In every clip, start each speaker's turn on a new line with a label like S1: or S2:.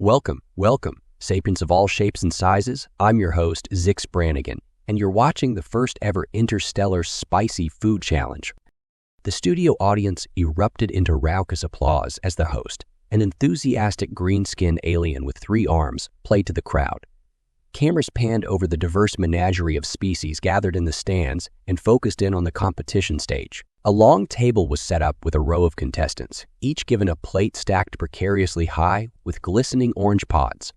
S1: Welcome, sapiens of all shapes and sizes. I'm your host, Zix Brannigan, and you're watching the first ever interstellar spicy food challenge. The studio audience erupted into raucous applause as the host, an enthusiastic green-skinned alien with 3 arms, played to the crowd. Cameras panned over the diverse menagerie of species gathered in the stands and focused in on the competition stage. A long table was set up with a row of contestants, each given a plate stacked precariously high with glistening orange pods.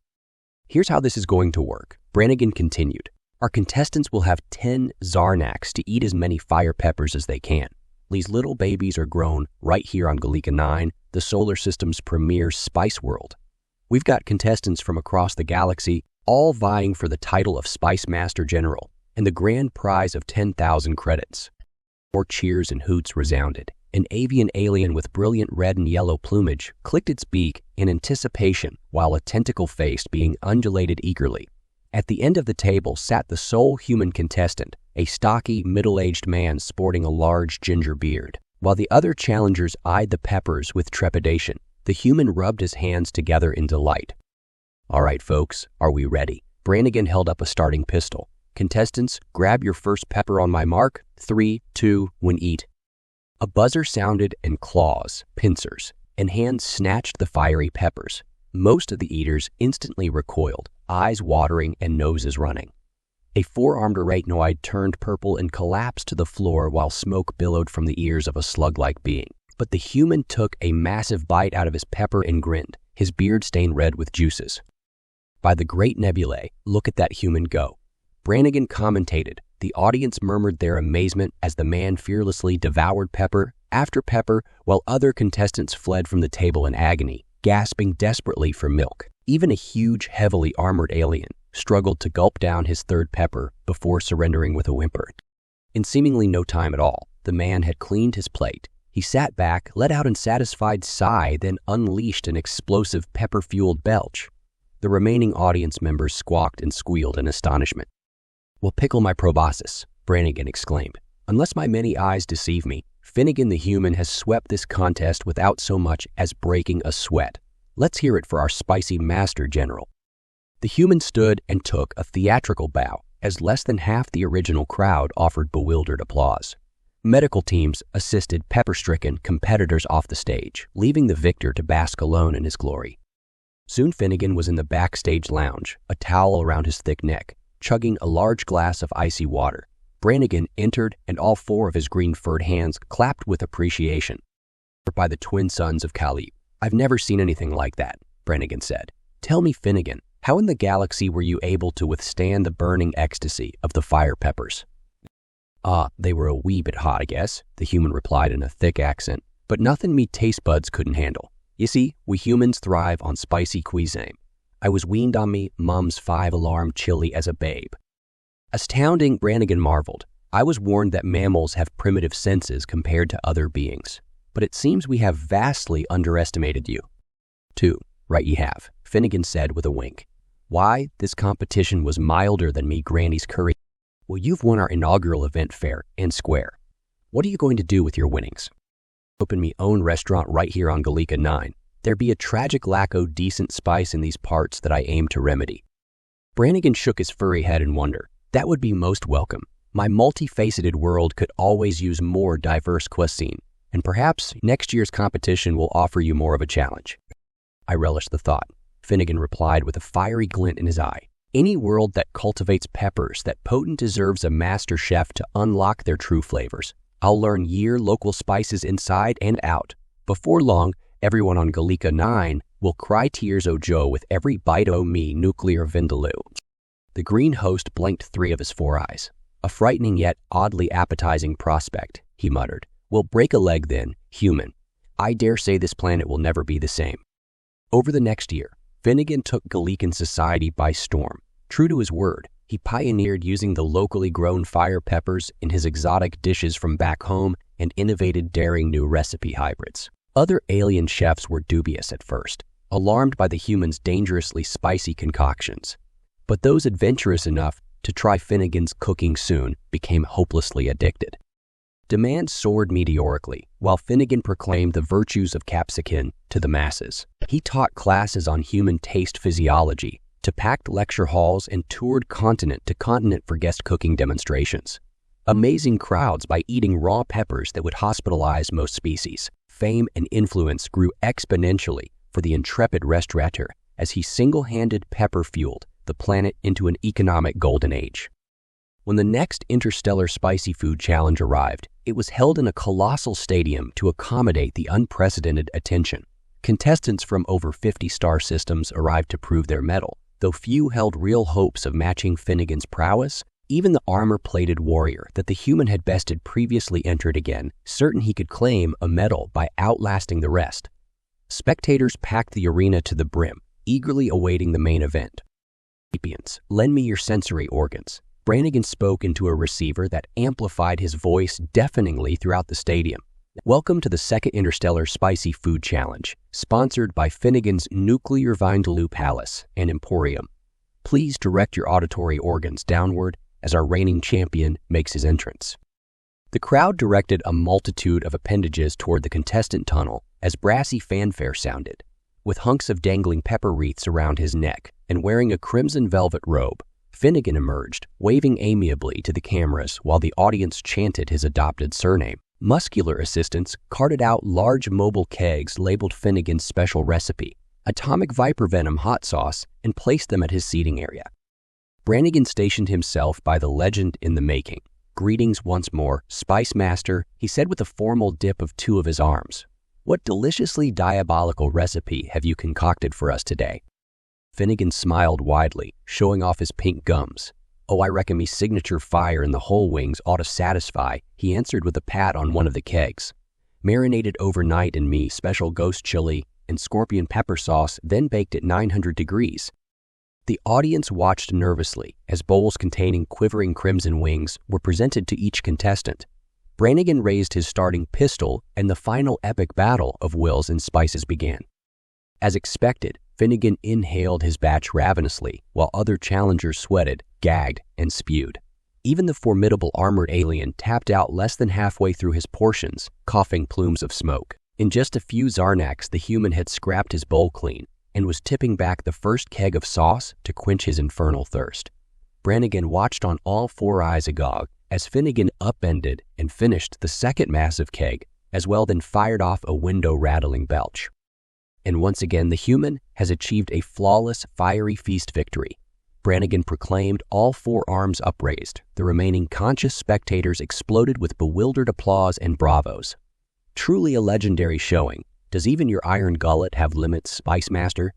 S1: Here's how this is going to work, Brannigan continued. Our contestants will have 10 Zarnaks to eat as many fire peppers as they can. These little babies are grown right here on Galica 9, the solar system's premier spice world. We've got contestants from across the galaxy, all vying for the title of Spice Master General and the grand prize of 10,000 credits. More cheers and hoots resounded. An avian alien with brilliant red and yellow plumage clicked its beak in anticipation while a tentacle-faced being undulated eagerly. At the end of the table sat the sole human contestant, a stocky, middle-aged man sporting a large ginger beard. While the other challengers eyed the peppers with trepidation, the human rubbed his hands together in delight. All right, folks, are we ready? Brannigan held up a starting pistol. Contestants, grab your first pepper on my mark. 3, 2, 1, eat. A buzzer sounded and claws, pincers, and hands snatched the fiery peppers. Most of the eaters instantly recoiled, eyes watering and noses running. A 4-armed arachnoid turned purple and collapsed to the floor while smoke billowed from the ears of a slug-like being. But the human took a massive bite out of his pepper and grinned, his beard stained red with juices. By the great nebulae, look at that human go. Brannigan commentated. The audience murmured their amazement as the man fearlessly devoured pepper after pepper while other contestants fled from the table in agony, gasping desperately for milk. Even a huge, heavily armored alien struggled to gulp down his 3rd pepper before surrendering with a whimper. In seemingly no time at all, the man had cleaned his plate. He sat back, let out a satisfied sigh, then unleashed an explosive pepper-fueled belch. The remaining audience members squawked and squealed in astonishment. "Well, pickle my proboscis," Brannigan exclaimed. "Unless my many eyes deceive me, Finnegan the human has swept this contest without so much as breaking a sweat. Let's hear it for our spicy master general." The human stood and took a theatrical bow as less than half the original crowd offered bewildered applause. Medical teams assisted pepper-stricken competitors off the stage, leaving the victor to bask alone in his glory. Soon Finnegan was in the backstage lounge, a towel around his thick neck, chugging a large glass of icy water. Brannigan entered, and all 4 of his green-furred hands clapped with appreciation. "By the twin sons of Kali, I've never seen anything like that," Brannigan said. "Tell me, Finnegan, how in the galaxy were you able to withstand the burning ecstasy of the fire peppers?" They were a wee bit hot, I guess," the human replied in a thick accent, "but nothing me taste buds couldn't handle. You see, we humans thrive on spicy cuisine. I was weaned on me Mum's 5-alarm chili as a babe." Astounding, Brannigan marveled. "I was warned that mammals have primitive senses compared to other beings, but it seems we have vastly underestimated you." "Too, right ye have," Finnegan said with a wink. "Why, this competition was milder than me granny's curry. Well, you've won our inaugural event fair and square. What are you going to do with your winnings?" "Open me own restaurant right here on Galica 9. There be a tragic lack o' decent spice in these parts that I aim to remedy." Brannigan shook his furry head in wonder. "That would be most welcome. My multifaceted world could always use more diverse cuisine, and perhaps next year's competition will offer you more of a challenge." "I relish the thought," Finnegan replied with a fiery glint in his eye. "Any world that cultivates peppers that potent deserves a master chef to unlock their true flavors. I'll learn local spices inside and out. Before long, everyone on Galica 9 will cry tears o' joy with every bite o' me nuclear vindaloo." The green host blinked 3 of his 4 eyes. "A frightening yet oddly appetizing prospect," he muttered. "We'll break a leg then, human. I dare say this planet will never be the same." Over the next year, Finnegan took Galican society by storm. True to his word, he pioneered using the locally grown fire peppers in his exotic dishes from back home and innovated daring new recipe hybrids. Other alien chefs were dubious at first, alarmed by the humans' dangerously spicy concoctions. But those adventurous enough to try Finnegan's cooking soon became hopelessly addicted. Demand soared meteorically, while Finnegan proclaimed the virtues of capsicum to the masses. He taught classes on human taste physiology to packed lecture halls and toured continent to continent for guest cooking demonstrations, amazing crowds by eating raw peppers that would hospitalize most species. Fame and influence grew exponentially for the intrepid restaurateur as he single-handed pepper-fueled the planet into an economic golden age. When the next Interstellar Spicy Food Challenge arrived, it was held in a colossal stadium to accommodate the unprecedented attention. Contestants from over 50 star systems arrived to prove their mettle. Though few held real hopes of matching Finnegan's prowess, even the armor-plated warrior that the human had bested previously entered again, certain he could claim a medal by outlasting the rest. Spectators packed the arena to the brim, eagerly awaiting the main event. "Sapiens, lend me your sensory organs." Brannigan spoke into a receiver that amplified his voice deafeningly throughout the stadium. Welcome to the second Interstellar Spicy Food Challenge, sponsored by Finnegan's Nuclear Vindaloo Palace and Emporium. Please direct your auditory organs downward as our reigning champion makes his entrance. The crowd directed a multitude of appendages toward the contestant tunnel as brassy fanfare sounded. With hunks of dangling pepper wreaths around his neck and wearing a crimson velvet robe, Finnegan emerged, waving amiably to the cameras while the audience chanted his adopted surname. Muscular assistants carted out large mobile kegs labeled Finnegan's special recipe, atomic viper venom hot sauce, and placed them at his seating area. Brannigan stationed himself by the legend in the making. "Greetings once more, Spice Master," he said with a formal dip of two of his arms. "What deliciously diabolical recipe have you concocted for us today?" Finnegan smiled widely, showing off his pink gums. "Oh, I reckon me signature fire in the whole wings ought to satisfy," he answered with a pat on one of the kegs. "Marinated overnight in me special ghost chili and scorpion pepper sauce, then baked at 900 degrees. The audience watched nervously as bowls containing quivering crimson wings were presented to each contestant. Brannigan raised his starting pistol and the final epic battle of wills and spices began. As expected, Finnegan inhaled his batch ravenously, while other challengers sweated, gagged, and spewed. Even the formidable armored alien tapped out less than halfway through his portions, coughing plumes of smoke. In just a few Zarnax, the human had scrapped his bowl clean and was tipping back the first keg of sauce to quench his infernal thirst. Brannigan watched on all four eyes agog as Finnegan upended and finished the second massive keg, as well then fired off a window-rattling belch. And once again, the human has achieved a flawless, fiery feast victory. Brannigan proclaimed, all four arms upraised. The remaining conscious spectators exploded with bewildered applause and bravos. Truly a legendary showing. Does even your iron gullet have limits, Spice Master?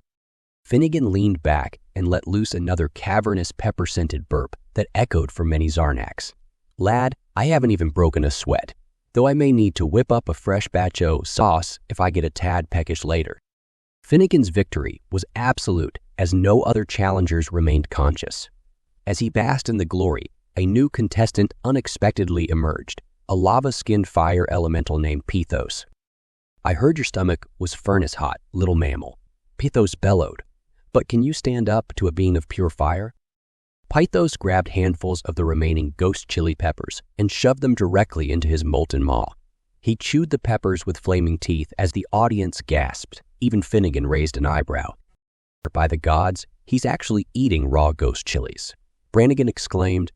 S1: Finnegan leaned back and let loose another cavernous pepper-scented burp that echoed from many Zarnax. "Lad, I haven't even broken a sweat, though I may need to whip up a fresh batch o' sauce if I get a tad peckish later." Finnegan's victory was absolute as no other challengers remained conscious. As he basked in the glory, a new contestant unexpectedly emerged, a lava-skinned fire elemental named Pithos. "I heard your stomach was furnace hot, little mammal," Pithos bellowed. "But can you stand up to a being of pure fire?" Pithos grabbed handfuls of the remaining ghost chili peppers and shoved them directly into his molten maw. He chewed the peppers with flaming teeth as the audience gasped. Even Finnegan raised an eyebrow. "By the gods, he's actually eating raw ghost chilies," Brannigan exclaimed.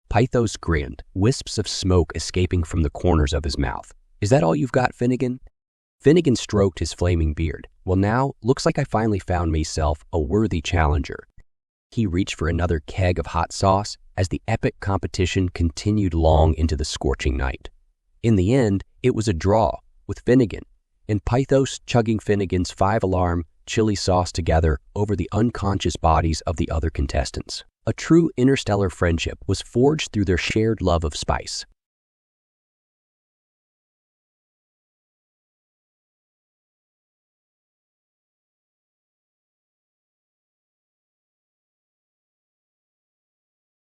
S1: Pithos grinned, wisps of smoke escaping from the corners of his mouth. "Is that all you've got, Finnegan?" Finnegan stroked his flaming beard. "Well now, looks like I finally found myself a worthy challenger." He reached for another keg of hot sauce as the epic competition continued long into the scorching night. In the end, it was a draw, with Finnegan and Pithos chugging Finnegan's 5-alarm chili sauce together over the unconscious bodies of the other contestants. A true interstellar friendship was forged through their shared love of spice.